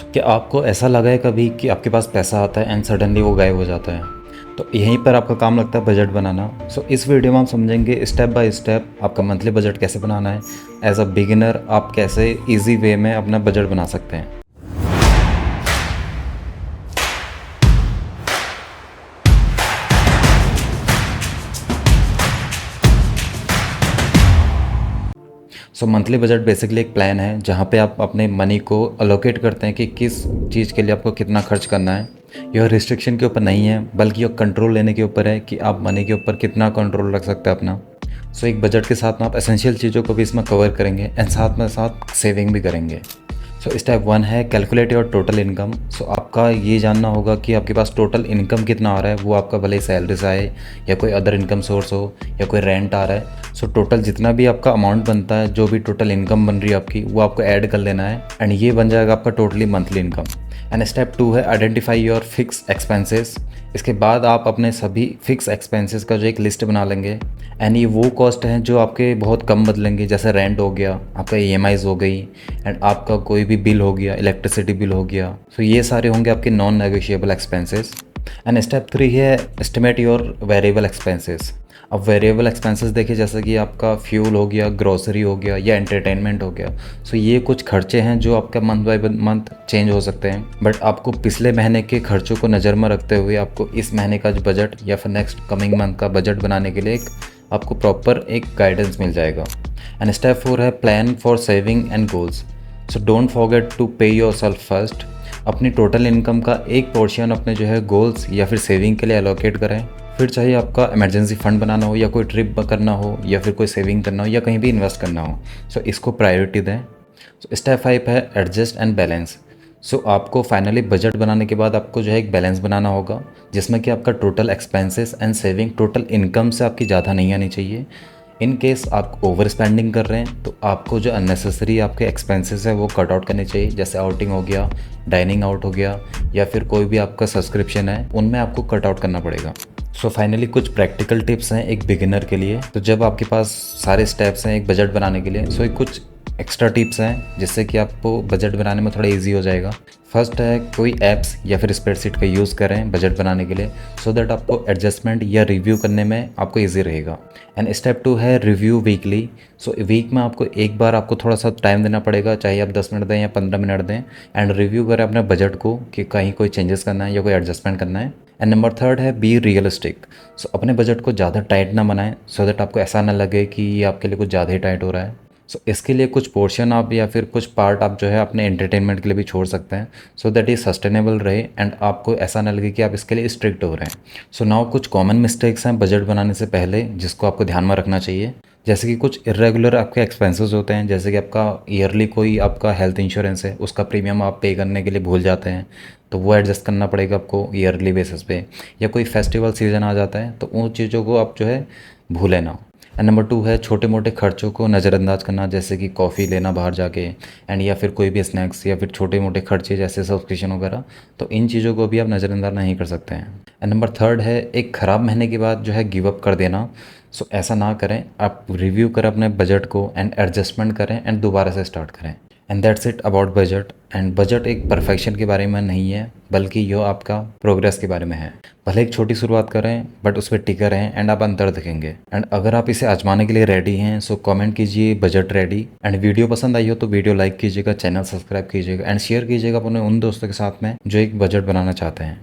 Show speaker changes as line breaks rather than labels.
क्या आपको ऐसा लगा है कभी कि आपके पास पैसा आता है एंड सडनली वो गायब हो जाता है? तो यहीं पर आपका काम लगता है बजट बनाना। इस वीडियो में हम समझेंगे स्टेप बाय स्टेप आपका मंथली बजट कैसे बनाना है। एज अ बिगिनर आप कैसे इजी वे में अपना बजट बना सकते हैं। मंथली बजट बेसिकली एक प्लान है जहाँ पे आप अपने मनी को अलोकेट करते हैं कि किस चीज़ के लिए आपको कितना खर्च करना है। यह रिस्ट्रिक्शन के ऊपर नहीं है, बल्कि यह कंट्रोल लेने के ऊपर है कि आप मनी के ऊपर कितना कंट्रोल रख सकते हैं अपना। एक बजट के साथ में आप एसेंशियल चीज़ों को भी इसमें कवर करेंगे एंड साथ में साथ सेविंग भी करेंगे। स्टेप वन है कैलकुलेट योर टोटल इनकम। आपका ये जानना होगा कि आपके पास टोटल इनकम कितना आ रहा है। वो आपका भले ही सैलरी से आए या कोई अदर इनकम सोर्स हो या कोई रेंट आ रहा है। टोटल जितना भी आपका अमाउंट बनता है, जो भी टोटल इनकम बन रही है आपकी, वो आपको ऐड कर लेना है एंड ये बन जाएगा आपका totally monthly income. And step two है आइडेंटिफाई योर फिक्स एक्सपेंसेस। इसके बाद आप अपने सभी फिक्स एक्सपेंसेस का जो एक लिस्ट बना लेंगे एंड ये वो कॉस्ट हैं जो आपके बहुत कम बदलेंगे, जैसे रेंट हो गया, आपका ईएमआईज हो गई एंड आपका कोई भी बिल हो गया, इलेक्ट्रिसिटी बिल हो गया। ये सारे होंगे आपके non negotiable expenses. And step three है एस्टिमेट योर वेरिएबल एक्सपेंसेस। अब वेरिएबल एक्सपेंसेस देखिए, जैसे कि आपका फ्यूल हो गया, ग्रोसरी हो गया या एंटरटेनमेंट हो गया। ये कुछ खर्चे हैं जो आपका मंथ बाय मंथ चेंज हो सकते हैं, बट आपको पिछले महीने के खर्चों को नज़र में रखते हुए आपको इस महीने का जो बजट या फिर नेक्स्ट कमिंग मंथ का बजट बनाने के लिए एक आपको प्रॉपर एक गाइडेंस मिल जाएगा। एंड स्टेप फोर है plan for saving and goals. Don't forget to pay yourself first. अपनी टोटल इनकम का एक पोर्शन अपने जो है गोल्स या फिर सेविंग के लिए एलोकेट करें। फिर चाहे आपका इमरजेंसी फंड बनाना हो या कोई ट्रिप करना हो या फिर कोई सेविंग करना हो या कहीं भी इन्वेस्ट करना हो, इसको प्रायोरिटी दें। स्टेप फाइव है एडजस्ट एंड बैलेंस। आपको फाइनली बजट बनाने के बाद आपको जो है एक बैलेंस बनाना होगा, जिसमें कि आपका total expenses and saving total income से आपकी ज़्यादा नहीं आनी चाहिए। इन केस आप ओवर स्पेंडिंग कर रहे हैं तो आपको जो अननेसेसरी आपके एक्सपेंसेस है वो कट आउट करने चाहिए, जैसे आउटिंग हो गया, डाइनिंग आउट हो गया या फिर कोई भी आपका सब्सक्रिप्शन है, उनमें आपको कट आउट करना पड़ेगा। फाइनली कुछ प्रैक्टिकल टिप्स हैं एक बिगिनर के लिए। जब आपके पास सारे स्टेप्स हैं एक बजट बनाने के लिए, एक कुछ एक्स्ट्रा टिप्स हैं जिससे कि आपको बजट बनाने में थोड़ा इजी हो जाएगा। फर्स्ट है कोई ऐप्स या फिर स्प्रेडशीट का यूज़ करें बजट बनाने के लिए, दैट आपको एडजस्टमेंट या रिव्यू करने में आपको इजी रहेगा। एंड स्टेप टू है रिव्यू वीकली। वीक में आपको एक बार आपको थोड़ा सा टाइम देना पड़ेगा, चाहे आप 10 मिनट दें या 15 मिनट दें, एंड रिव्यू करें अपने बजट को कि कहीं कोई चेंजेस करना है या कोई एडजस्टमेंट करना है। एंड नंबर थर्ड है बी रियलिस्टिक। अपने बजट को ज़्यादा टाइट ना बनाएं, दैट आपको ऐसा ना लगे कि ये आपके लिए कुछ ज़्यादा ही टाइट हो रहा है। इसके लिए कुछ पोर्शन आप या फिर कुछ पार्ट आप जो है अपने एंटरटेनमेंट के लिए भी छोड़ सकते हैं, दैट ये सस्टेनेबल रहे एंड आपको ऐसा ना लगे कि आप इसके लिए स्ट्रिक्ट हो रहे हैं। नाउ कुछ कॉमन मिस्टेक्स हैं बजट बनाने से पहले जिसको आपको ध्यान में रखना चाहिए। जैसे कि कुछ इरेगुलर आपके एक्सपेंसेस होते हैं, जैसे कि आपका ईयरली कोई आपका हेल्थ इंश्योरेंस है, उसका प्रीमियम आप पे करने के लिए भूल जाते हैं, तो वो एडजस्ट करना पड़ेगा आपको ईयरली बेसिस पे। या कोई फेस्टिवल सीज़न आ जाता है तो उन चीज़ों को आप जो है भूलें ना। एंड नंबर टू है छोटे मोटे खर्चों को नज़रअंदाज करना, जैसे कि कॉफ़ी लेना बाहर जाके एंड या फिर कोई भी स्नैक्स या फिर छोटे मोटे खर्चे जैसे सब्सक्रिप्शन वगैरह, तो इन चीज़ों को भी आप नज़रअंदाज नहीं कर सकते हैं। एंड नंबर थर्ड है एक ख़राब महीने के बाद जो है गिव अप कर देना। ऐसा ना करें, आप रिव्यू करें अपने बजट को एंड एडजस्टमेंट करें एंड दोबारा से स्टार्ट करें। And that's it about budget. And budget एक परफेक्शन के बारे में नहीं है, बल्कि यह आपका प्रोग्रेस के बारे में है। भले एक छोटी शुरुआत करें बट उस पर टिके रहें एंड आप अंतर दिखेंगे। एंड अगर आप इसे आजमाने के लिए रेडी हैं, कमेंट कीजिए बजट रेडी। एंड वीडियो पसंद आई हो तो वीडियो लाइक कीजिएगा, चैनल सब्सक्राइब कीजिएगा एंड शेयर कीजिएगा अपने उन दोस्तों के साथ में जो एक बजट बनाना चाहते हैं।